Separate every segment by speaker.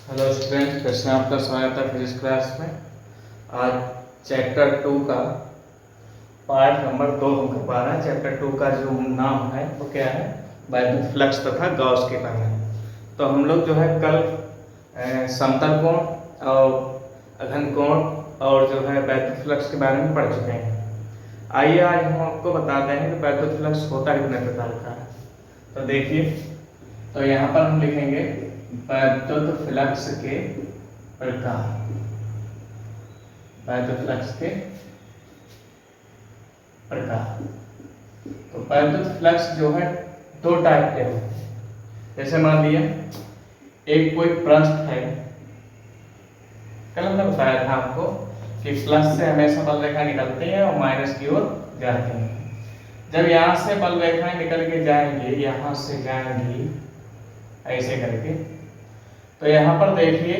Speaker 1: Hello student, फिर से आपका स्वागत है फिजिक्स क्लास में। आज चैप्टर 2 का पार्ट नंबर 2 हम कर पा रहे हैं। चैप्टर 2 का जो नाम है वो क्या है? वैद्युत फ्लक्स तथा गॉस के प्रमेय। तो हम लोग जो है कल समतल कोण और अघन कोण और जो है वैद्युत फ्लक्स के बारे में पढ़ चुके हैं। आइए आज हम आपको बताते हैं कि वैद्युत फ्लक्स होता कितने प्रकार का है। तो देखिए, तो यहाँ पर हम लिखेंगे वैद्युत फ्लक्स के प्रकार। वैद्युत फ्लक्स के प्रकार। तो वैद्युत फ्लक्स जो है दो टाइप के होते हैं। जैसे मान लिया एक कोई पृष्ठ है। कल हमने बताया था आपको कि फ्लक्स से हमेशा बल रेखा निकलती है और माइनस की ओर जाती है। जब यहाँ से बल रेखाएं निकल के जाएंगी, यहाँ से जाएंगी ऐसे करके, तो यहाँ पर देखिए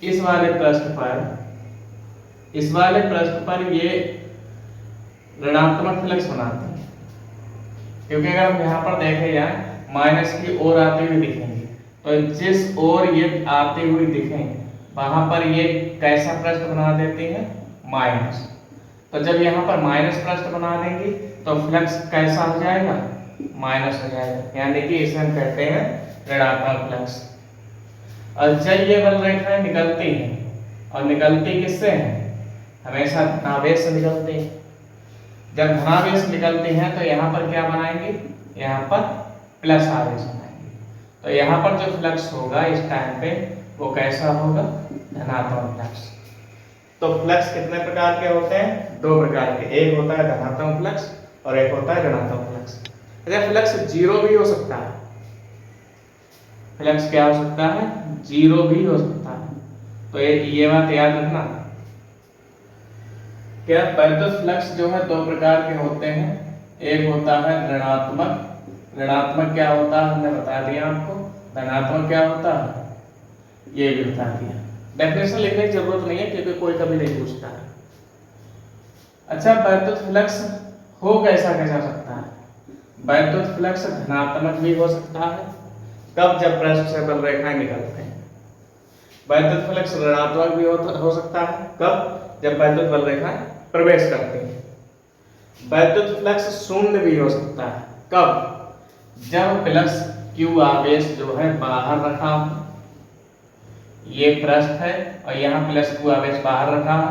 Speaker 1: इस वाले पृष्ठ पर ये ऋणात्मक फ्लक्स बनाते हैं, क्योंकि अगर हम यहाँ पर देखे जाए माइनस की ओर आते हुए दिखेंगे, तो जिस ओर ये आते हुए दिखें वहां पर ये कैसा पृष्ठ बना देती है? माइनस। तो जब यहाँ पर माइनस पृष्ठ बना देंगी तो फ्लक्स कैसा हो जाएगा? माइनस हो जाएगा, यानी कि इसे हम कहते हैं ऋणात्मक फ्लक्स। और जब ये बल रेखाएं निकलती हैं, और निकलती किससे हैं? हमेशा धनावेश से निकलती हैं। जब धनावेश निकलती हैं तो यहाँ पर क्या बनाएंगे? यहाँ पर प्लस आवेश बनाएंगे। तो यहाँ पर जो फ्लक्स होगा इस टाइम पे वो कैसा होगा? धनात्मक फ्लक्स। तो फ्लक्स कितने प्रकार के होते हैं? दो प्रकार के। एक होता है धनात्मक फ्लक्स और एक होता है ऋणात्मक फ्लक्स। अच्छा, फ्लक्स जीरो भी हो सकता है। फ्लक्स क्या हो सकता है? जीरो भी हो सकता है। तो ये बात याद रखना। क्या वैद्युत फ्लक्स जो है दो प्रकार के होते हैं। एक होता है ऋणात्मक। ऋणात्मक क्या होता है हमने बता दिया आपको। धनात्मक क्या होता है ये भी बता दिया। डेफिनेशन लिखने की जरूरत नहीं है क्योंकि कोई कभी नहीं पूछता है। अच्छा, वैद्युत फ्लक्स हो कैसा कैसा सकता है? वैद्युत फ्लक्स धनात्मक भी हो सकता है। कब? जब पृष्ठ से बल रेखाएं निकलते हैं। वैद्युत फ्लक्स ऋणात्मक भी हो सकता है। कब? जब वैद्युत बल रेखाएं प्रवेश करती हैं। वैद्युत फ्लक्स शून्य भी हो सकता है। कब? जब प्लस क्यू आवेश जो है बाहर रखा हो। ये पृष्ठ है और यहाँ प्लस क्यू आवेश बाहर रखा है,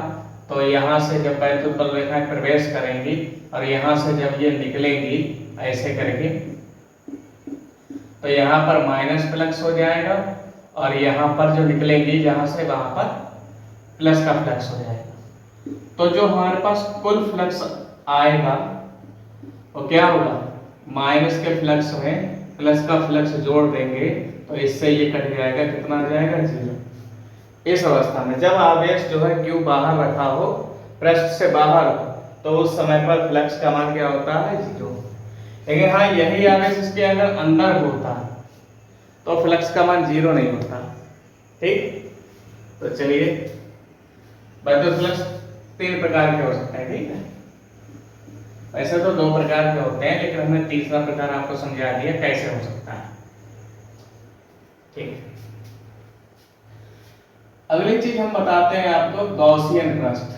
Speaker 1: तो यहाँ से जब वैद्युत बल रेखाएं प्रवेश करेंगी और यहाँ से जब ये निकलेंगी ऐसे करके, तो यहाँ पर माइनस फ्लक्स हो जाएगा और यहाँ पर जो निकलेंगी यहाँ से वहां पर प्लस का फ्लक्स हो जाएगा। तो जो हमारे पास कुल फ्लक्स आएगा वो क्या होगा? माइनस के फ्लक्स में प्लस का फ्लक्स जोड़ देंगे तो इससे ये कट जाएगा। कितना आ जाएगा? जीरो। इस अवस्था में जब आवेश जो है क्यू बाहर रखा हो, पृष्ठ से बाहर हो, तो उस समय पर फ्लक्स का मान क्या होता है? जीरो। लेकिन हाँ, यही आवेश इसके अगर अंदर होता तो फ्लक्स का मान जीरो नहीं होता। ठीक, तो चलिए, वैद्युत फ्लक्स तीन प्रकार के हो सकते हैं। ठीक है, वैसे तो दो प्रकार के होते हैं, लेकिन हमने तीसरा प्रकार आपको समझा दिया कैसे हो सकता है। ठीक, अगली चीज हम बताते हैं आपको गॉसियन पृष्ठ।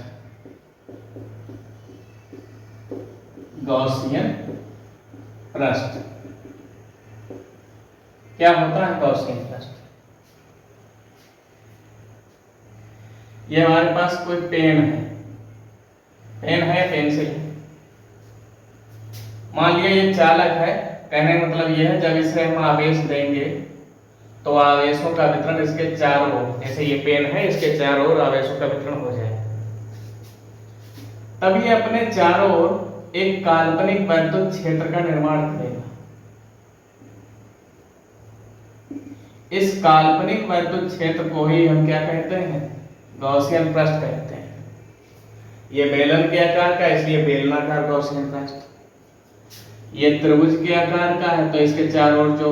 Speaker 1: गॉसियन पृष्ठ क्या होता है? गॉसियन पृष्ठ, ये हमारे पास कोई पेन है, पेंसिल है। मान लिया ये चालक है। कहने का मतलब ये है जब इसे हम आवेश देंगे तो आवेशों का वितरण इसके चारों ओर, जैसे ये पेन है इसके चारों ओर आवेशों का वितरण हो जाए, तब ये अपने चारों ओर एक काल्पनिक वैद्युत क्षेत्र का निर्माण करेगा। इस काल्पनिक वैद्युत क्षेत्र को ही हम क्या कहते हैं? गॉसियन पृष्ठ कहते हैं। ये बेलन के आकार का, इसलिए बेलनाकार गॉसियन पृष्ठ। ये त्रिभुज के आकार का है तो इसके चारों ओर जो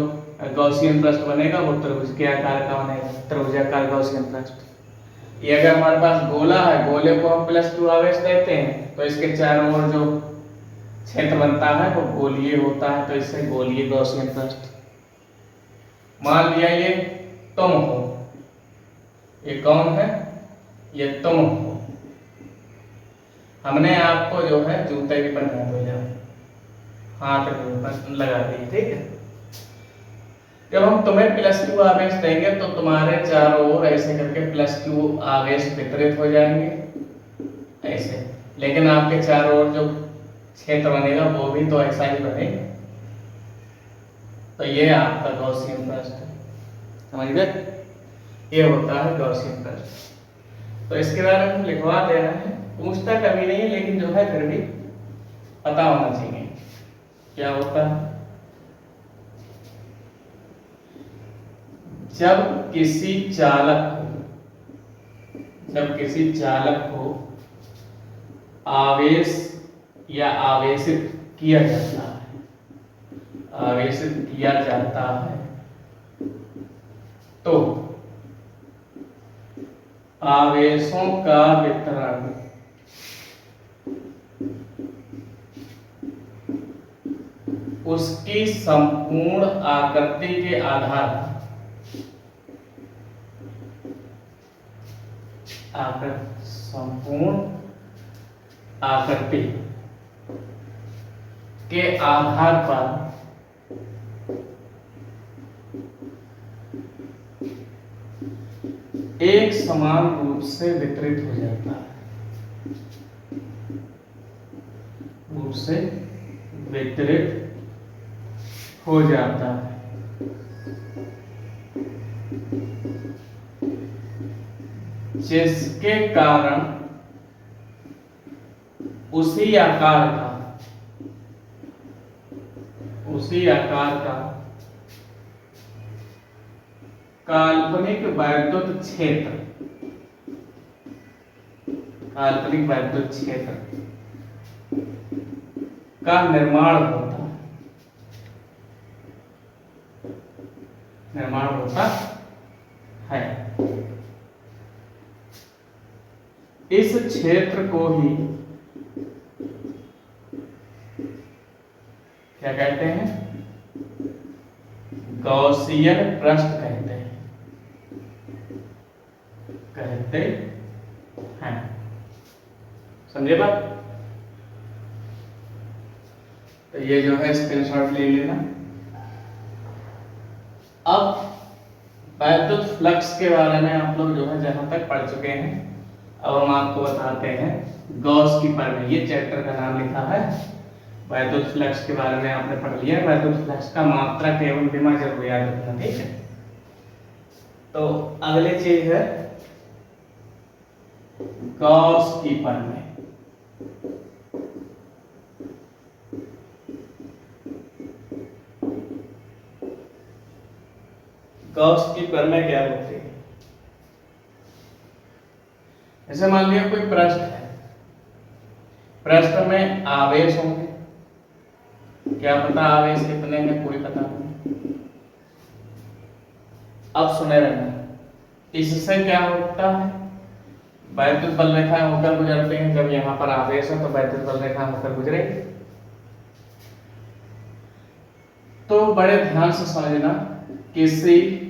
Speaker 1: गॉसियन पृष्ठ बनेगा वो त्रिभुज के आकार का बनेगा, त्रिभुजाकार गॉसियन पृष्ठ। ये अगर हमारे पास गोला है, गोले को हम प्लस क्यू आवेश देते हैं तो इसके चारों ओर जो क्षेत्र बनता है वो गोलीय होता है, तो इससे गोलीय गॉसियन पृष्ठ। मान लिया ये तुम हो ये कौन है? ये तुम हो। हमने आपको जो है जूते भी पहना दो, जाओ हाथ के ऊपर लगा दिए, ठीक है। जब हम तुम्हें +Q आवेश देंगे तो तुम्हारे चारों ओर ऐसे करके +Q आवेश वितरित हो जाएंगे ऐसे, लेकिन आपके चारों ओर जो क्षेत्र बनेगा वो भी तो ऐसा ही बनेगा। तो ये आपका गॉसियन पृष्ठ है, समझ गए? ये होता है गॉसियन पृष्ठ। तो इसके बारे में हम लिखवा दे रहे हैं, पूछता कभी नहीं है लेकिन जो है फिर भी पता होना चाहिए क्या होता है। जब किसी चालक को आवेश या आवेशित किया जाता है तो आवेशों का वितरण उसकी संपूर्ण आकृति के आधार संपूर्ण आकृति के आधार पर एक समान रूप से वितरित हो जाता है, जिसके कारण उसी आकार का काल्पनिक वैद्युत क्षेत्र का निर्माण होता है। इस क्षेत्र को ही क्या कहते हैं? गॉसियन पृष्ठ कहते हैं। समझे बात? तो ये जो है स्क्रीनशॉट ले लेना। अब वैद्युत फ्लक्स के बारे में आप लोग जो है जहां तक पढ़ चुके हैं, अब हम आपको बताते हैं गॉस की प्रमेय। ये चैप्टर का नाम लिखा है वैद्युत फ्लक्स के बारे में आपने पढ़ लिया। वैद्युत फ्लक्स का मात्रक एवं विमा जरूर याद रखना, ठीक है। तो अगली चीज है गॉस की प्रमेय। गॉस की प्रमेय क्या होती है? जैसे मान लिया कोई पृष्ठ है, पृष्ठ में आवेश होंगे, क्या पता आवेश कितने हैं, कोई पता नहीं। अब सुने रहना, इससे क्या होता है? वैद्युत बल रेखाएं होकर गुजरते हैं। जब यहां पर आवेश है तो वैद्युत बल रेखा होकर गुजरेगी। तो बड़े ध्यान से समझना, किसी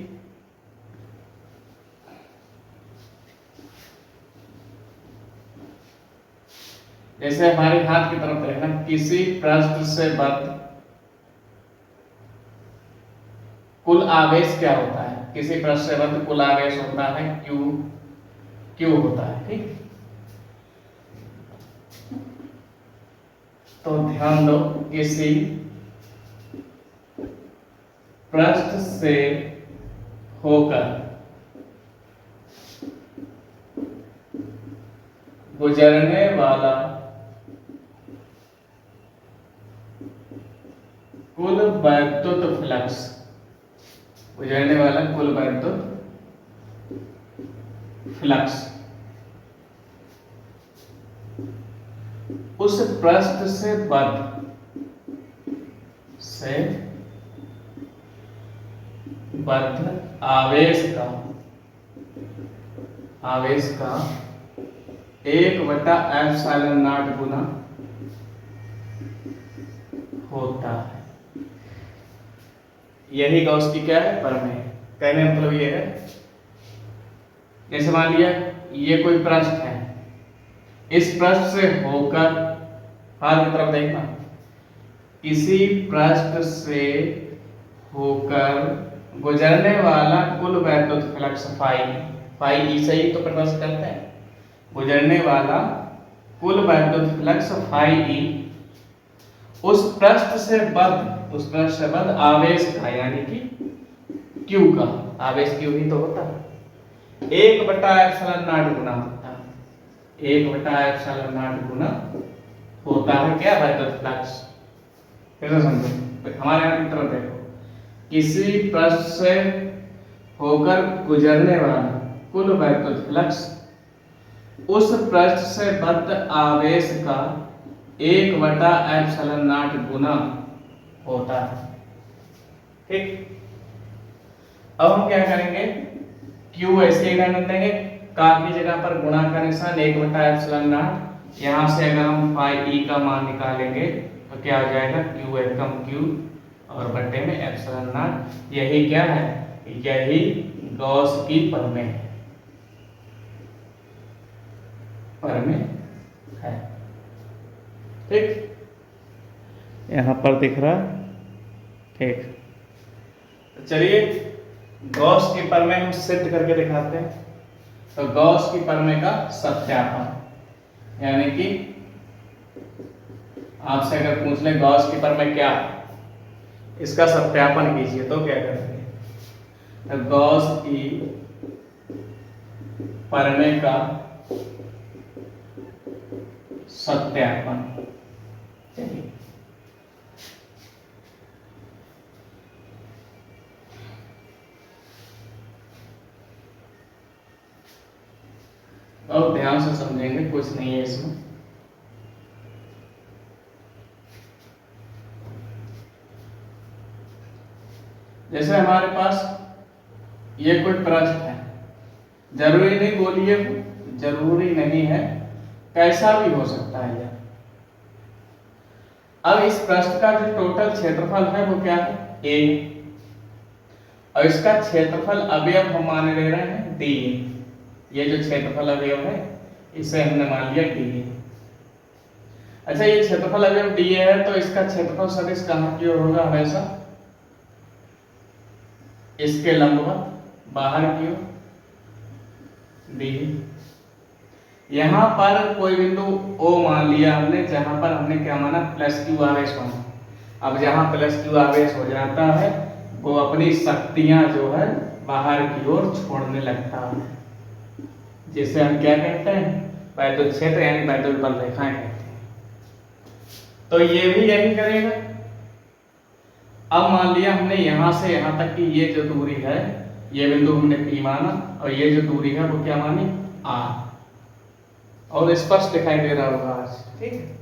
Speaker 1: जैसे हमारे हाथ की तरफ देखना, किसी पृष्ठ से बद्ध कुल आवेश क्या होता है? किसी पृष्ठ से बद्ध कुल आवेश होता है क्यू होता है, ठीक। तो ध्यान दो, किसी पृष्ठ से होकर गुजरने वाला कुल वैद्युत फ्लक्स, उस पृष्ठ से बद्ध आवेश का 1/ε0 गुना होता है। यही गॉस की क्या है? प्रमेय। कहने मतलब ये है, जैसे मान लिया ये कोई पृष्ठ है, इस पृष्ठ से होकर हाथ की तरफ देखना, इसी पृष्ठ से होकर गुजरने वाला कुल वैद्युत फ्लक्स फाई ई से ही तो प्रदर्शित करते हैं, गुजरने वाला कुल वैद्युत फ्लक्स फाई ई उस पृष्ठ से बद्ध आवेश का, यानी कि Q का, आवेश Q ही तो होता है, 1/ε0 गुना होता है, 1/ε0 गुना होता है क्या, वैद्युत फ्लक्स। कैसे समझो, हमारे यहाँ की तरफ देखो, किसी पृष्ठ से होकर गुजरने वाला कुल वैद्युत फ्लक्स उस पृष्ठ से बद्ध आवेश का 1/ε0 गुना होता है। ठीक, अब हम क्या करेंगे, Q ऐसे ही रहने देंगे, का की जगह पर गुणा का निशान 1/ε0। यहाँ से अगर हम फाई ई का मान निकालेंगे तो क्या हो जाएगा, Q एकम Q और बट्टे में ε0। यही क्या है, यही गॉस की प्रमेय है। ठीक, यहाँ पर दिख रहा, ठीक, चलिए गॉस की प्रमेय हम सिद्ध करके दिखाते हैं। तो गॉस की प्रमेय का सत्यापन, यानी कि आपसे अगर पूछ ले गॉस की प्रमेय क्या है, इसका सत्यापन कीजिए, तो क्या करेंगे, तो गॉस की प्रमेय का सत्यापन। चलिए अब ध्यान से समझेंगे, कुछ नहीं है इसमें। जैसे हमारे पास ये कोई पृष्ठ है, जरूरी नहीं बोलिए, जरूरी नहीं है, कैसा भी हो सकता है यह। अब इस पृष्ठ का जो टोटल क्षेत्रफल है वो क्या है, A, और इसका क्षेत्रफल अवयव हम मान ले रहे हैं D। ये जो क्षेत्रफल अवयव है इसे हमने मान लिया D। अच्छा, ये क्षेत्रफल अवयव D है तो इसका क्षेत्रफल सदिश कहाँ की ओर होगा, हमेशा इसके लंबवत बाहर की ओर D। यहाँ पर कोई बिंदु O मान लिया हमने, जहां पर हमने क्या माना, +Q आवेश माना। अब जहां +Q आवेश हो जाता है वो अपनी शक्तियां जो है बाहर की ओर छोड़ने लगता है, जिसे हम क्या कहते हैं, वैद्युत क्षेत्र यानी वैद्युत बल रेखाएं कहते हैं। तो ये भी यही करेगा। अब मान लिया हमने यहां से यहां तक की ये जो दूरी है, ये बिंदु हमने P माना, और ये जो दूरी है वो क्या मानी, R, और स्पष्ट दिखाई दे रहा होगा आज, ठीक है।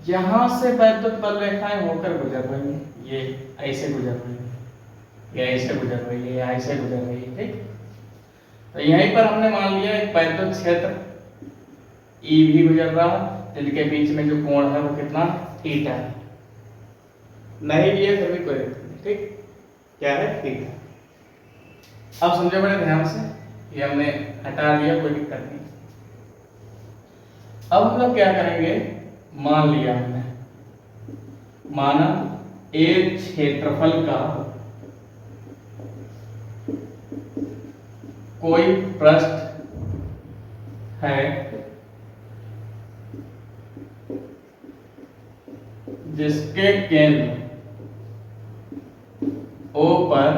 Speaker 1: यहां से वैद्युत बल रेखाएं होकर गुजर रही है, ये ऐसे गुजर रही है, ये ऐसे गुजर रही है, ये ऐसे गुजर रही है, ठीक। तो यहीं पर हमने मान लिया एक वैद्युत क्षेत्र E भी गुजर रहा है, जिनके बीच में जो कोण है वो कितना, थीटा है। नहीं भी है फिर भी कोई दिक्कत नहीं, ठीक, क्या है, थीटा। अब समझो बड़े ध्यान से, ये हमने हटा दिया, कोई दिक्कत नहीं। अब हम लोग क्या करेंगे, मान लिया हमने, माना एक क्षेत्रफल का कोई पृष्ठ है जिसके केंद्र O पर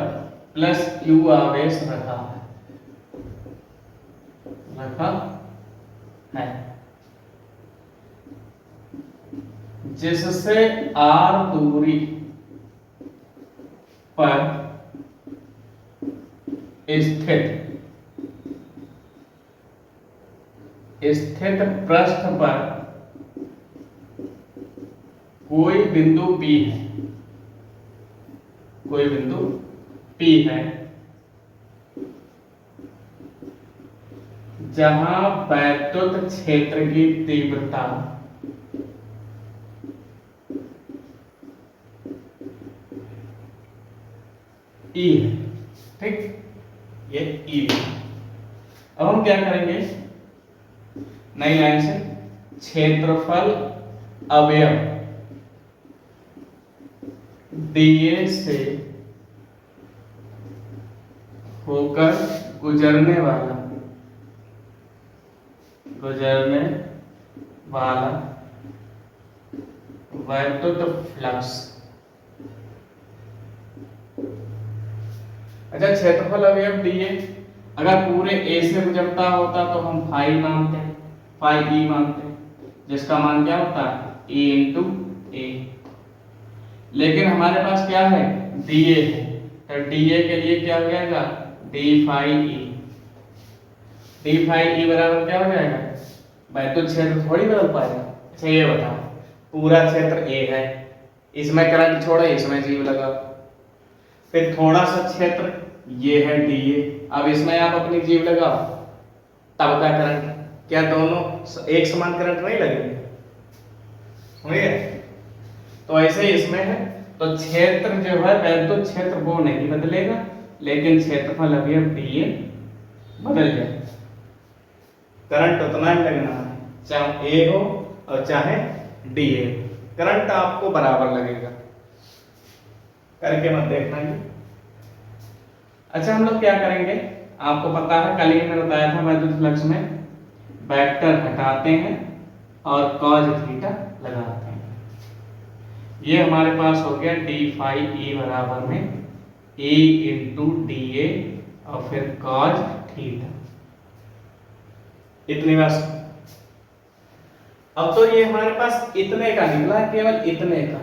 Speaker 1: +Q आवेश रखा है, जिससे R दूरी पर स्थित पृष्ठ पर कोई बिंदु P है, कोई बिंदु P है, जहां वैद्युत क्षेत्र की तीव्रता ई है, ठीक, ये ई भी। अब हम क्या करेंगे नई लाइन से, क्षेत्रफल अवयव डीए से होकर गुजरने वाला वैद्युत फ्लक्स। अच्छा, क्षेत्रफल अवयव डीए अगर पूरे ए से गुजरता होता तो हम फाई मानते हैं, फाई ई मानते हैं, जिसका मान क्या होता है ए इंटू ए। लेकिन हमारे पास क्या है डीए है, तो डीए के लिए क्या हो जाएगा d phi E. D phi E बराबर क्या हो जाएगा, वैद्युत क्षेत्र थोड़ी बदल पाएगा। अच्छा ये बताओ, पूरा क्षेत्र ए है, इसमें करंट छोड़े इसमें जीव लगा, फिर थोड़ा सा क्षेत्र ये है डीए, अब इसमें आप अपनी जीव लगाओ, तब का करंट क्या दोनों एक समान करंट नहीं लगेंगे, समझे? तो ऐसे ही इसमें है, तो क्षेत्र जो है वैद्युत क्षेत्र वो नहीं बदलेगा, लेकिन क्षेत्रफल अवयव डीए बदल जाएगा। करंट उतना ही लगना है, चाहे ए हो और चाहे डीए, करंट आपको बराबर लगेगा, करके मत देखना ये। अच्छा हम लोग क्या करेंगे, आपको पता है कल ही मैंने बताया था वैद्युत फ्लक्स में वेक्टर हटाते हैं और कॉज थीटा लगाते हैं। ये हमारे पास हो गया डी फाई ई बराबर में ए इंटू डी ए और फिर कॉज थीटा, इतनी बस। अब तो ये हमारे पास इतने का निकला है, केवल इतने का।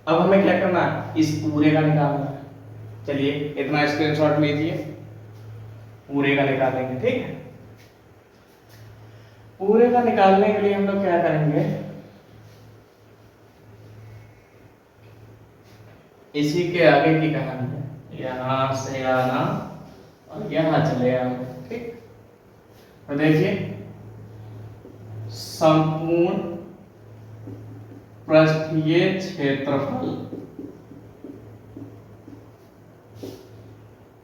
Speaker 1: अब हमें क्या करना है, इस पूरे का निकालना है। चलिए इतना स्क्रीनशॉट लीजिए, पूरे का निकालेंगे, ठीक है। पूरे का निकालने के लिए हम लोग क्या करेंगे, इसी के आगे की कहानी है, यहां से आना और यहां चले आना, ठीक। तो देखिए संपूर्ण पृष्ठीय क्षेत्रफल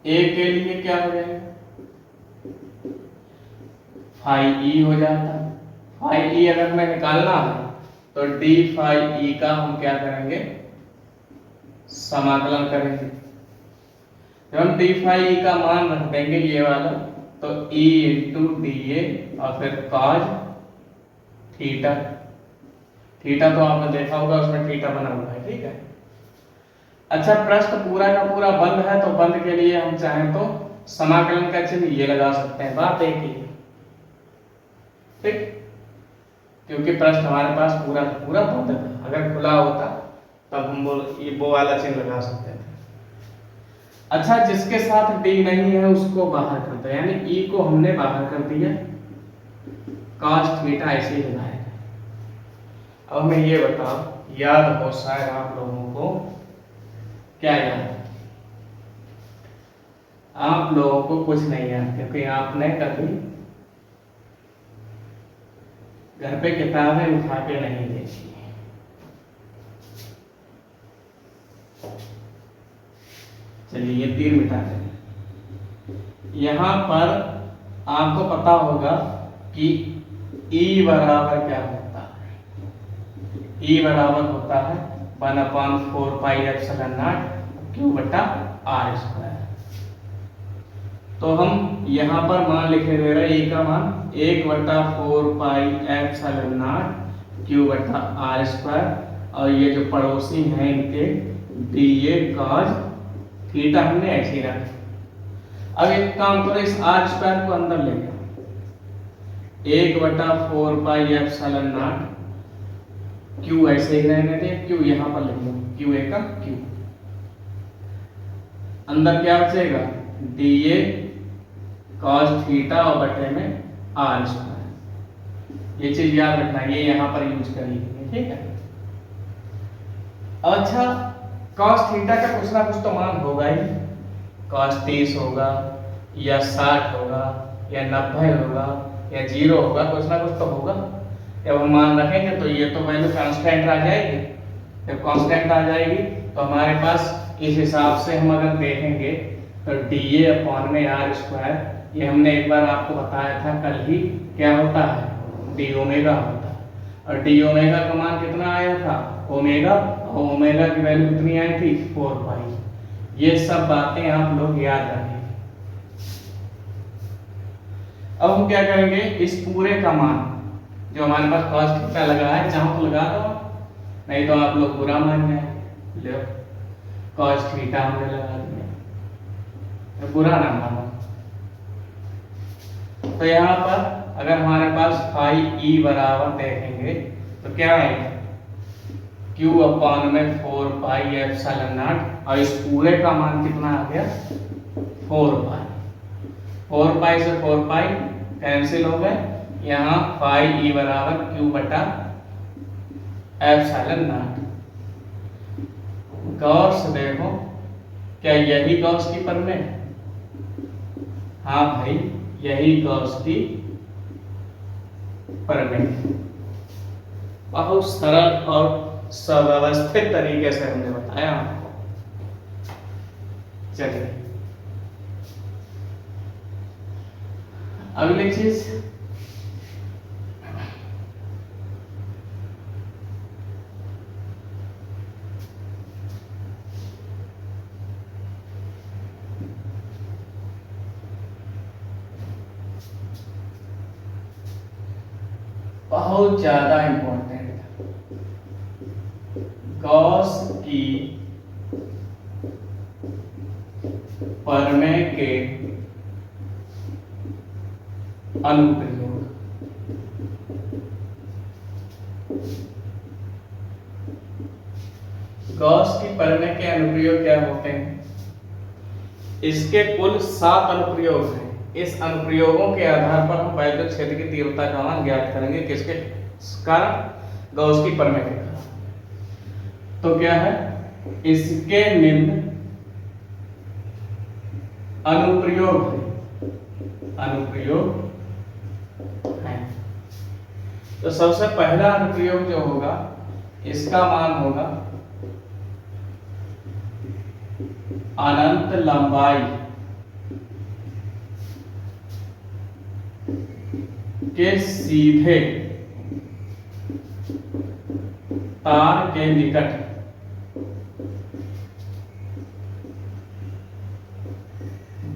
Speaker 1: ए के लिए क्या हो जाएगा फाई ई हो जाता है। फाई ई अगर हमें निकालना है तो डी फाई ई का हम क्या करेंगे समाकलन करेंगे। जब हम डी फाई ई का मान रख देंगे ये वाला, तो ई इंटू डी ए और फिर कॉज थीटा। थीटा तो आपने देखा होगा, उसमें थीटा बना हुआ है, ठीक है। अच्छा पृष्ठ पूरा का पूरा बंद है, तो बंद के लिए हम चाहें तो समाकलन का चिन्ह ये लगा सकते हैं, बात एक ही है, ठीक। क्योंकि पृष्ठ हमारे पास पूरा का पूरा बंद था, अगर खुला होता तब हम वो वाला चिन्ह लगा सकते थे। अच्छा जिसके साथ डी नहीं है उसको बाहर कर दो, यानी ई को हमने बाहर कर दिया, cos थीटा ऐसे ही लगाया। अब मैं ये बताओ, याद हो शायद आप लोगों को, क्या याद, आप लोगों को कुछ नहीं याद, क्योंकि आपने कभी घर पे किताबें उठा के नहीं देखी। चलिए ये तीर मिटा दें। यहां पर आपको पता होगा कि E बराबर क्या होता है, E बराबर होता है 1/4 पाई एप्सिलॉन नॉट Q बटा R स्क्वायर। तो हम यहाँ पर मान लिखे दे रहे हैं E का मान 1/4 पाई एप्सिलॉन नॉट Q बटा R स्क्वायर, और ये जो पड़ोसी हैं इनके DA cos थीटा हमने ऐसे ही रखा। अब एक काम करो, इस R स्क्वायर को अंदर ले जाओ, 1/4 पाई एप्सिलॉन नॉट Q ऐसे ही रहने दें, Q यहाँ पर लिख लो, Q का Q, अंदर क्या बचेगा DA cos थीटा और बटे में R स्क्वायर। ये चीज याद रखना, ये यहाँ पर यूज करेंगे, ठीक है। अच्छा cos थीटा का कुछ ना कुछ तो मान होगा ही, cos 30 होगा या 60 होगा या 90 होगा या 0 होगा, कुछ ना कुछ तो होगा। जब हम मान रखेंगे तो ये तो वैल्यू कांस्टेंट आ जाएगी, जब कांस्टेंट आ जाएगी तो हमारे पास इस हिसाब से हम अगर देखेंगे तो dA/r², ये हमने एक बार आपको बताया था कल ही, क्या होता है, डी ओमेगा होता है। और डी ओमेगा का मान कितना आया था, ओमेगा, और ओमेगा की वैल्यू कितनी आई थी, 4 पाई। ये सब बातें आप लोग याद रखेंगे। अब हम क्या करेंगे, इस पूरे का मान जो हमारे पास cos थीटा लगा है, चाहो तो लगा दो, नहीं तो आप लोग बुरा मान जाए। लो cos थीटा हमने लगा दिया, तो बुरा ना मानो। तो यहाँ पर अगर हमारे पास फाई ई बराबर देखेंगे तो क्या आएगा, Q/4 पाई एप्सिलॉन नॉट, और इस पूरे का मान कितना आ गया, 4 पाई। 4 पाई से 4 पाई कैंसिल हो गए, यहाँ फाई ई बराबर Q बटा एप्सिलॉन नॉट। गौर से देखो, क्या यही गॉस की प्रमेय है? हाँ भाई, यही गॉस की प्रमेय है। बहुत सरल और सुव्यवस्थित तरीके से हमने बताया आपको। चलिए अगली चीज, बहुत ज्यादा इंपॉर्टेंट, गॉस की प्रमेय के अनुप्रयोग। गॉस की प्रमेय के अनुप्रयोग क्या होते हैं? इसके कुल 7 अनुप्रयोग हैं। इस अनुप्रयोगों के आधार पर हम वैद्युत क्षेत्र की तीव्रता का मान ज्ञात करेंगे, किसके कारण, गॉस की प्रमेय के कारण। तो क्या है, इसके निम्न अनुप्रयोग है। तो सबसे पहला अनुप्रयोग जो होगा, इसका मान होगा अनंत लंबाई के सीधे तार के निकट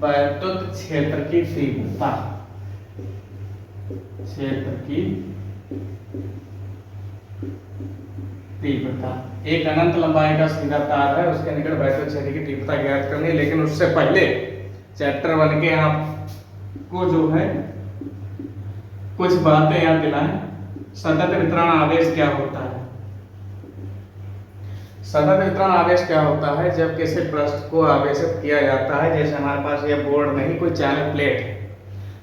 Speaker 1: वैद्युत क्षेत्र की तीव्रता, एक अनंत लंबाई का सीधा तार है, उसके निकट वैद्युत क्षेत्र की तीव्रता ज्ञात करनी है। लेकिन उससे पहले चैप्टर 1 के आपको जो है कुछ बातें याद दिलाएं। सतत वितरण आवेश क्या होता है? सतत वितरण आवेश क्या होता है? जब किसी पृष्ठ को आवेशित किया जाता है, जैसे हमारे पास ये बोर्ड नहीं, कोई चालक प्लेट है,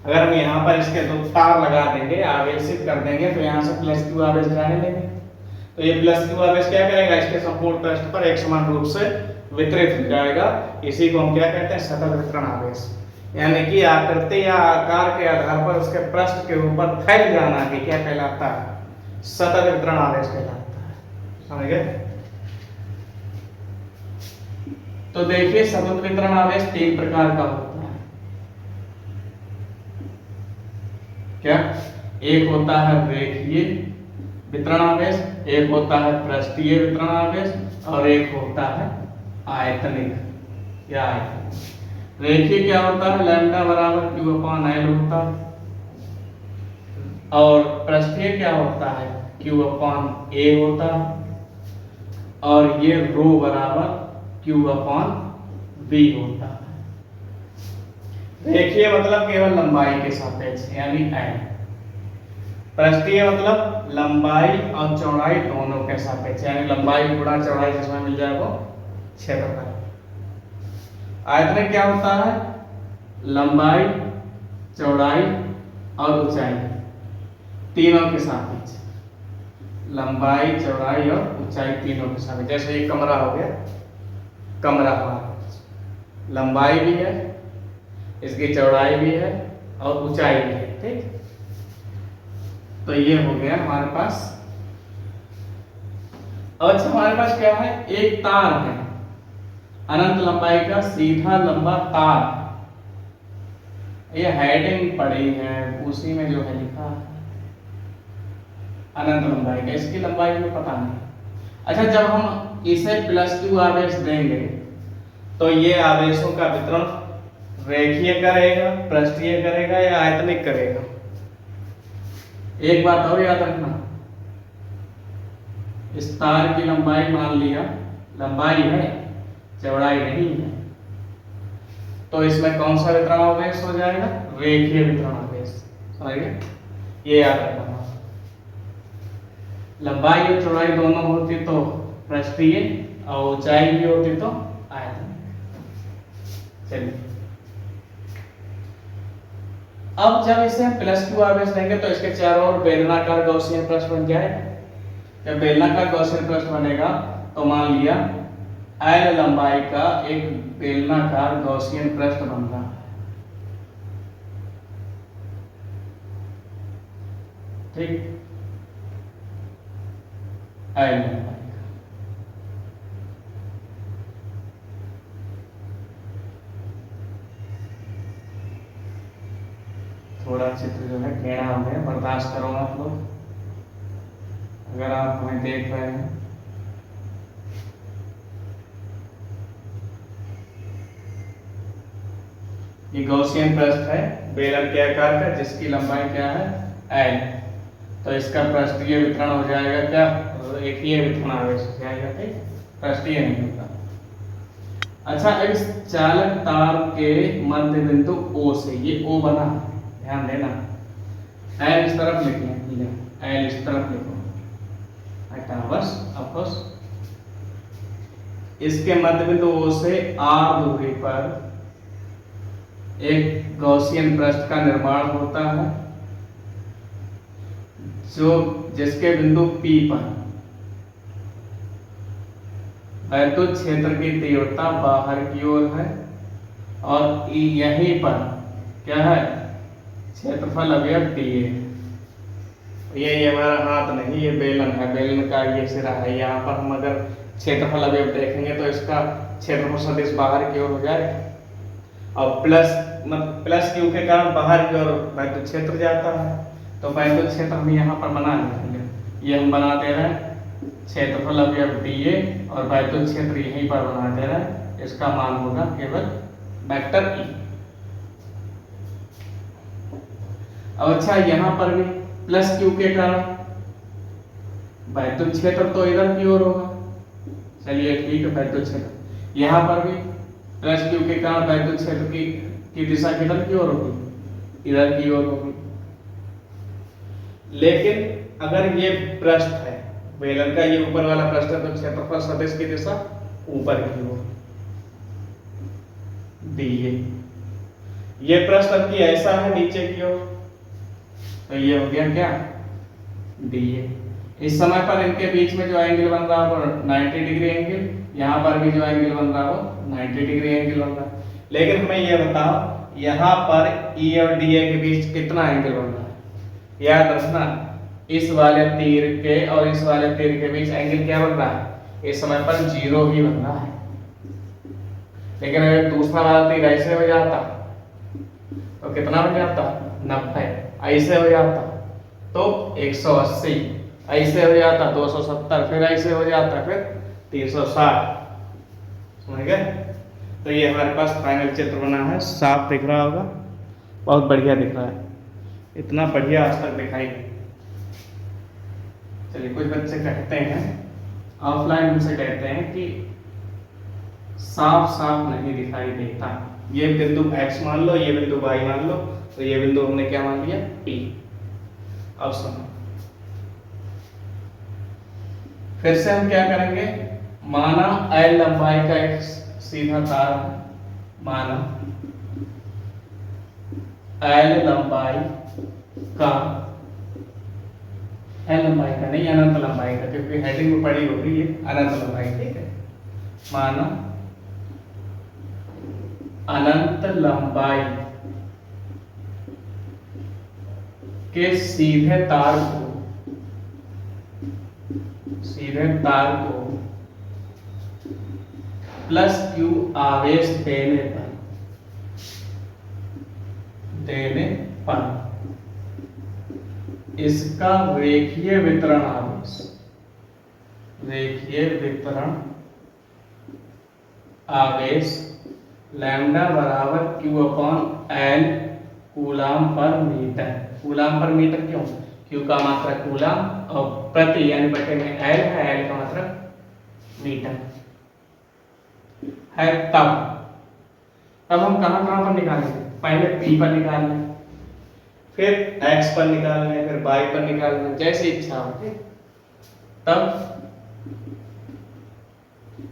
Speaker 1: अगर हम यहाँ पर इसके 2 तार लगा देंगे, आवेशित कर देंगे, तो यहाँ से +Q आवेश जाने देंगे, तो ये +Q आवेश क्या करेगा, इसके संपूर्ण पृष्ठ पर एक समान रूप से वितरित हो जाएगा। इसी को हम क्या कहते हैं, सतत वितरण आवेश। यानी कि आकृति या आकार के आधार पर उसके पृष्ठ के ऊपर फैल जाना भी क्या कहलाता है, सतत वितरण आवेश कहलाता है। समझ गए? तो देखिए, सतत वितरण आवेश 3 प्रकार का होता है। क्या? एक होता है रेखीय वितरण आवेश, एक होता है पृष्ठीय वितरण आवेश, और एक होता है आयतनिक या आयतन। रेखीय क्या होता है, लैम्डा बराबर Q/L होता है, और पृष्ठीय क्या होता है, Q/A होता है, और ये रो बराबर Q/V होता है। रेखीय मतलब केवल लंबाई के सापेक्ष यानी n। पृष्ठीय मतलब लंबाई और चौड़ाई दोनों के सापेक्ष, यानी लंबाई गुणा चौड़ाई जिसमें मिल जाए वो क्षेत्रफल। आयतनिक क्या होता है, लंबाई, चौड़ाई और ऊंचाई तीनों के सापेक्ष, लंबाई, चौड़ाई और ऊंचाई तीनों के सापेक्ष। जैसे ये कमरा हो गया, कमरा हमारा लंबाई भी है, इसकी चौड़ाई भी है और ऊंचाई भी है, ठीक। तो ये हो गया हमारे पास। अब अच्छा, हमारे पास क्या है, एक तार है, अनंत लंबाई का सीधा लंबा तार, ये हेडिंग पड़ी है उसी में जो है लिखा है अनंत लंबाई का, इसकी लंबाई में पता नहीं। अच्छा, जब हम इसे +q आवेश देंगे तो ये आवेशों का वितरण रेखीय करेगा, पृष्ठीय करेगा या आयतनिक करेगा? एक बात और याद रखना, इस तार की लंबाई मान लिया लंबाई है, चौड़ाई नहीं है, तो इसमें कौन सा वितरण आवेश हो जाएगा? रेखीय वितरण आवेश। समझ गए? ये याद रखना, लंबाई और चौड़ाई दोनों होती तो पृष्ठीय और ऊंचाई भी होती तो आयतनिक। चलिए, अब जब इसे हम +q आवेश देंगे तो इसके चारों ओर बेलनाकार गॉसियन पृष्ठ बन जाएगा। जब बेलनाकार गॉसियन पृष्ठ बनेगा तो मान लिया L लंबाई का एक बेलनाकार गॉसियन पृष्ठ बन रहा है, ठीक, L लंबाई का। थोड़ा चित्र जो है टेढ़ा हो गया, बर्दाश्त करो आप लोग, अगर आप हमें देख रहे हैं। ये गॉसियन पृष्ठ है बेलन के आकार का, जिसकी लंबाई क्या है? L। तो इसका पृष्ठीय वितरण हो जाएगा क्या? रेखीय वितरण आवेश हो जाएगा, ठीक, पृष्ठीय नहीं होगा। अच्छा, इस चालक तार के मध्य बिंदु O से, ये O बना, ध्यान देना, L इस तरफ लिख लें, L इस तरफ लिखो, हटा बस, अब बस इसके मध्य बिंदु O से R दूरी पर एक गॉसियन पृष्ठ का निर्माण होता है, जो जिसके बिंदु P पर वैद्युत क्षेत्र की तीव्रता बाहर की ओर है और यहीं पर क्या है? क्षेत्रफल अवयव dA। ये हमारा हाथ नहीं, ये बेलन है, बेलन का ये सिरा है। यहाँ पर हम अगर क्षेत्रफल अवयव देखेंगे तो इसका क्षेत्रफल सदिश बाहर की ओर हो जाएगा और +q के कारण बाहर की ओर वैद्युत क्षेत्र जाता है, तो वैद्युत क्षेत्र हम यहाँ पर बना लेंगे। ये हम बना दे रहे हैं क्षेत्रफल अवयव dA और वैद्युत क्षेत्र यहीं पर बना दे रहे हैं, इसका मान होगा केवल वेक्टर E। अब अच्छा, यहाँ पर भी +q के कारण वैद्युत क्षेत्र तो इधर की ओर होगा, चलिए ठीक है, वैद्युत क्षेत्र यहाँ पर भी +q के कारण वैद्युत क्षेत्र की दिशा किधर की ओर होगी? इधर की ओर होगी। लेकिन अगर ये पृष्ठ है बेलन का, ये ऊपर वाला पृष्ठ है, तो क्षेत्रफल सदिश की दिशा ऊपर की ओर dA। ये पृष्ठ अब की ऐसा है नीचे की ओर, तो ये हो गया क्या? dA। इस समय पर इनके बीच में जो एंगल बन रहा है वो 90 डिग्री एंगल, यहाँ पर भी जो एंगल बन रहा है वो 90 डिग्री एंगल बन रहा है। लेकिन हमें ये बताओ यहाँ पर E और dA के बीच कितना एंगल बन रहा है? याद रखना, इस वाले तीर के और इस वाले तीर के बीच एंगल क्या बन रहा है? इस समय पर 0 ही बन रहा है। लेकिन अगर दूसरा वाला तीर ऐसे हो जाता तो कितना बन जाता? 90। ऐसे हो जाता तो 180, ऐसे हो जाता 270, फिर ऐसे हो जाता फिर 360। समझ गए? तो ये हमारे पास फाइनल चित्र बना है, साफ दिख रहा होगा, बहुत बढ़िया दिख रहा है, इतना बढ़िया आज तक दिखाई नहीं। चलिए, कुछ बच्चे कहते हैं ऑफलाइन, हमसे कहते हैं कि साफ साफ नहीं दिखाई देता। ये बिंदु x मान लो, ये बिंदु y मान लो, तो ये बिंदु हमने क्या मान लिया? P। अब सुनो, फिर से हम क्या करेंगे? माना L लंबाई का एक सीधा तार है, माना L लंबाई का, L लंबाई का नहीं, अनंत लंबाई का, क्योंकि हेडिंग में पड़ी होगी ये अनंत लंबाई, ठीक है। माना अनंत लंबाई के सीधे तार को प्लस क्यू आवेश देने पर इसका रेखीय वितरण आवेश लैम्डा बराबर क्यू अपॉन एल कूलाम पर मीटर। कूलाम पर मीटर क्यों? क्यू का मात्रक कूलाम और प्रति यानी बटे में एल है, एल का मात्रक मीटर है। तब हम कहां कहां पर निकालेंगे? पहले पी पर निकाल लें, फिर एक्स पर निकाल लें, फिर वाई पर निकाल लें, जैसी इच्छा हो। तब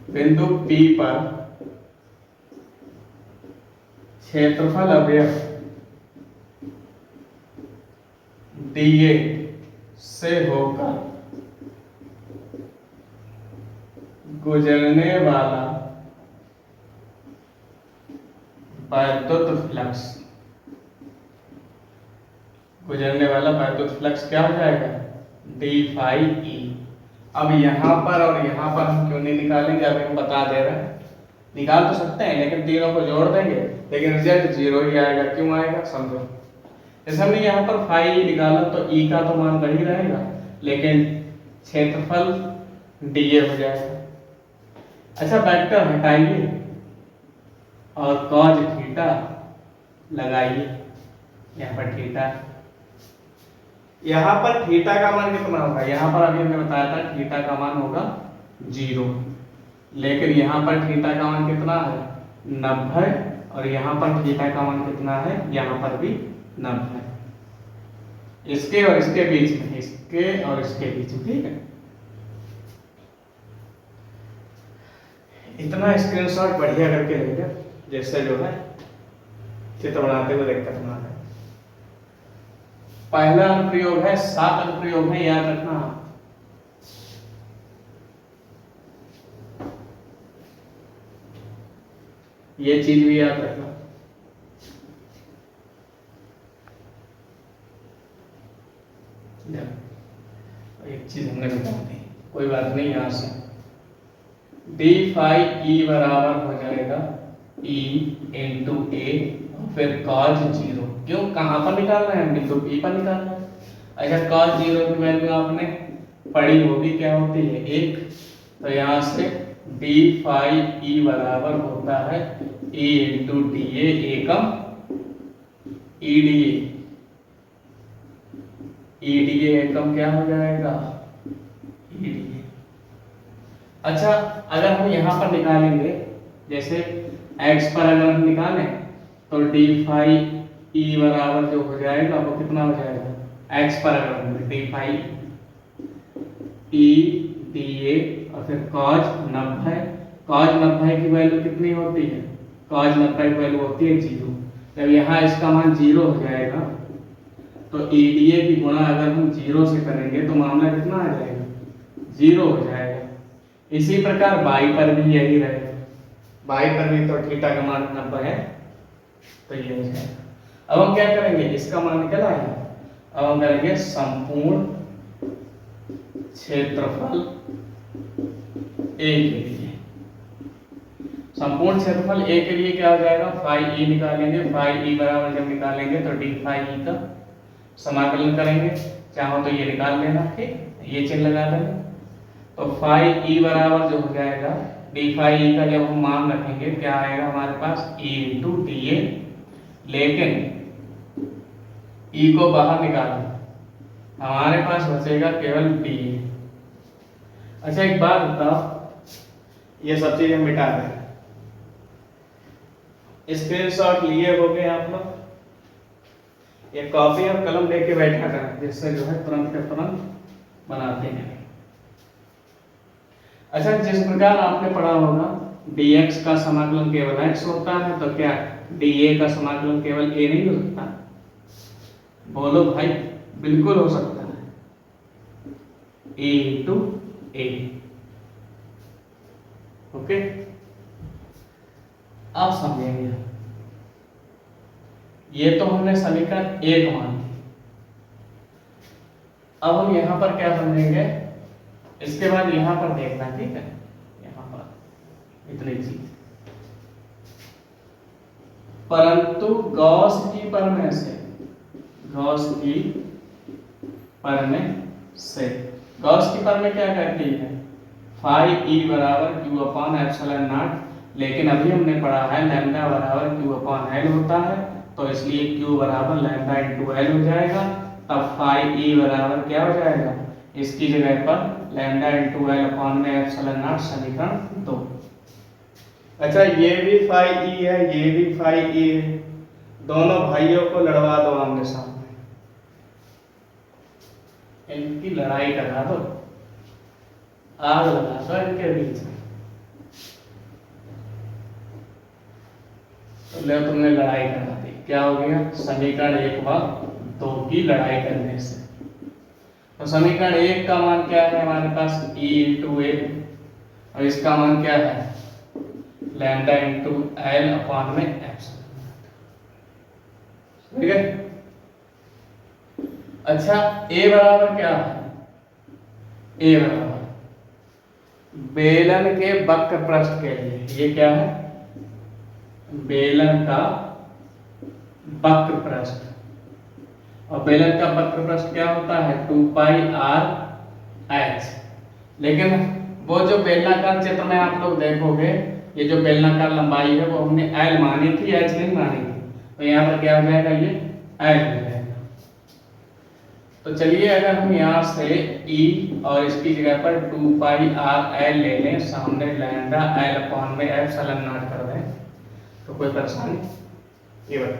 Speaker 1: बिंदु P पर क्षेत्रफल अवयव dA से होकर गुजरने वाला वैद्युत फ्लक्स क्या हो जाएगा? d phi E। अब यहाँ पर और यहाँ पर हम क्यों नहीं निकालेंगे? अभी हम बता दे रहे हैं। निकाल तो सकते हैं लेकिन तीनों को जोड़ देंगे, लेकिन रिजल्ट 0 ही आएगा। क्यों आएगा समझो। जैसे हमने यहाँ पर फाई निकाला तो ई का तो मान वही रहेगा, लेकिन क्षेत्रफल dA हो जाएगा। अच्छा, वेक्टर हटाइए और कॉज थीटा लगाइए। यहाँ पर थीटा, यहाँ पर थीटा का मान कितना होगा? यहाँ पर अभी हमने बताया था थीटा का मान होगा 0, लेकिन यहाँ पर थीटा का मान कितना है? 90। और यहाँ पर थीटा का मान कितना है? यहाँ पर भी 90। इसके और इसके बीच में, इसके और इसके बीच में, ठीक है। इतना स्क्रीनशॉट बढ़िया करके लेंगे जिससे जो है चित्र बनाते हुए दिक्कत ना आए। पहला अनुप्रयोग है, 7 अनुप्रयोग है, याद रखना। ये चीज भी याद रखना। एक चीज हमने बता दी, कोई बात नहीं। यहां से डी फाई ई बराबर हो जाएगा E इंटू ए फिर cos 0। क्यों? कहां पर निकालना है? बिंदु P पर निकालना है। अच्छा, cos 0 की वैल्यू आपने पढ़ी होगी, क्या होती है? 1। तो यहां से डी फाई ई बराबर होता है E into D A Ekam EDA। EDA एकम क्या हो जाएगा? EDA। अच्छा, अगर हम यहाँ पर निकालेंगे, जैसे x पर अगर हम निकालें तो डी फाई ई बराबर जो हो जाएगा वो कितना हो जाएगा? x पर अगर हम d phi E d A और फिर cos 90। cos 90 की वैल्यू कितनी होती है? cos 90 की वैल्यू होती है 0। जब यहाँ इसका मान 0 हो जाएगा तो EDA की गुणा अगर हम 0 से करेंगे तो मामला कितना आ जाएगा? 0 हो जाएगा। इसी प्रकार y पर भी यही रहेगा। y पर भी तो थीटा का मान 90 है, तो ये हो जाएगा। अब हम क्या करेंगे? इसका मान निकल आएगा। अब हम करेंगे संपूर्ण क्षेत्रफल A के लिए। संपूर्ण क्षेत्रफल A के लिए क्या हो जाएगा? फाई E निकालेंगे। फाई E बराबर जब निकालेंगे तो डी फाई E का समाकलन करेंगे। चाहो तो ये निकाल लेना, ठीक, ये चिन्ह लगा देंगे। तो फाई E बराबर जो हो जाएगा डी फाई E का जब हम मान रखेंगे क्या आएगा हमारे पास? E इंटू डी ए, लेकिन E को बाहर निकालें, हमारे पास बचेगा केवल डी ए। अच्छा, एक बात बताओ, ये सब चीजें मिटा दें। स्क्रीनशॉट लिए हो गए आप लोग? ये कॉपी और कलम लेके बैठा करें, जिससे जो है तुरंत के तुरंत बनाते हैं। अच्छा, जिस प्रकार आपने पढ़ा होगा dx का समाकलन केवल x होता है, तो क्या dA का समाकलन केवल a नहीं हो सकता? बोलो भाई, बिल्कुल हो सकता है। a into A. ओके, आप समझेंगे। ये तो हमने समीकरण 1 मान ली। अब हम यहां पर क्या समझेंगे? इसके बाद यहां पर देखना, ठीक है। यहाँ पर इतनी चीज। परंतु गॉस की प्रमेय से, गॉस की प्रमेय से, गॉस की प्रमेय क्या कहती है, फाई ई बराबर क्यू अपॉन एप्सिलॉन नॉट, लेकिन अभी हमने पढ़ा है लैम्डा बराबर क्यू अपॉन एल होता है, तो इसलिए क्यू बराबर लैम्डा इंटू एल हो जाएगा। तब फाई ई बराबर क्या हो जाएगा, इसकी जगह पर लैम्डा इंटू एल अपॉन में एप्सिलॉन नॉट, समीकरण 2। अच्छा ये भी फाई ई है, ये भी फाई ई है, दोनों भाइयों को लड़वा दो आमने सामने, इनकी लड़ाई करा दो, आग लगा दो इनके बीच में। तो ले तुमने लड़ाई करा दी, क्या हो गया, समीकरण 1 व 2 की लड़ाई करने से। तो समीकरण 1 का मान क्या है हमारे पास, e इंटू ए, और इसका मान क्या है, लैम्डा इंटू एल अपॉन में एप्सिलॉन, ठीक है। अच्छा a बराबर क्या है, a बराबर बेलन के वक्र पृष्ठ के लिए, ये क्या है, बेलन का वक्र पृष्ठ, और बेलन का वक्र पृष्ठ क्या होता है, 2 पाई आर एच। लेकिन वो जो बेलनाकार चित्र में आप लोग देखोगे, ये जो बेलनाकार लंबाई है वो हमने एल मानी थी, एच नहीं मानी थी, तो यहाँ पर क्या हो जाएगा, ये एल हो जाएगा। तो चलिए अगर हम यहाँ से E और इसकी जगह पर 2 पाई आर एल ले लें, सामने लैम्डा एल अपॉन में एप्सिलॉन नॉट कर दें, तो कोई परेशानी, ये बता,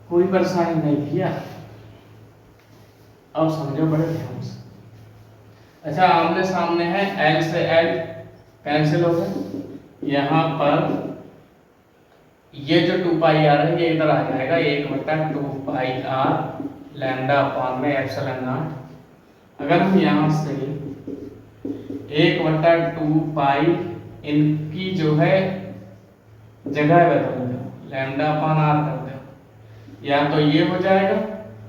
Speaker 1: कोई परेशानी नहीं भैया, अब समझो बड़े ध्यान से। अच्छा आमने सामने है, एल से एल कैंसिल हो गए, यहाँ पर ये जो 2 पाई आर है ये इधर आ जाएगा, 1/2 पाई आर लैम्डा अपॉन में एप्सिलॉन नॉट। अगर हम यहाँ से 1/2 पाई इनकी जो है जगह बदल दो, लैम्डा अपॉन आर कर दो, या तो ये हो जाएगा,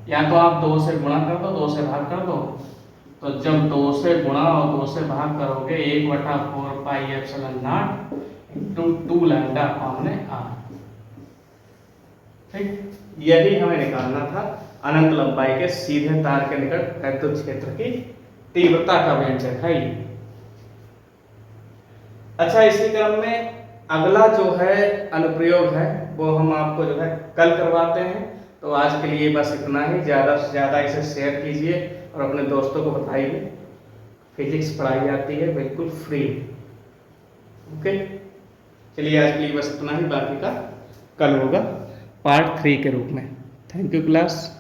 Speaker 1: या तो आप 2 से गुणा कर दो, 2 से भाग कर दो। तो जब 2 से गुणा और 2 से भाग करोगे, 1/4 pi epsilon not into 2 lambda upon में आर, ठीक। यही हमें निकालना था अनंत लंबाई के सीधे तार के निकट विद्युत क्षेत्र की तीव्रता का व्यंजक है ये। अच्छा इसी क्रम में अगला जो है अनुप्रयोग है वो हम आपको जो है कल करवाते हैं। तो आज के लिए बस इतना ही, ज़्यादा से ज़्यादा इसे शेयर कीजिए और अपने दोस्तों को बताइए। फिजिक्स पढ़ाई जाती है बिल्कुल फ्री। ओके चलिए आज के लिए बस इतना ही, बाकी का कल होगा पार्ट 3 के रूप में। Thank you class.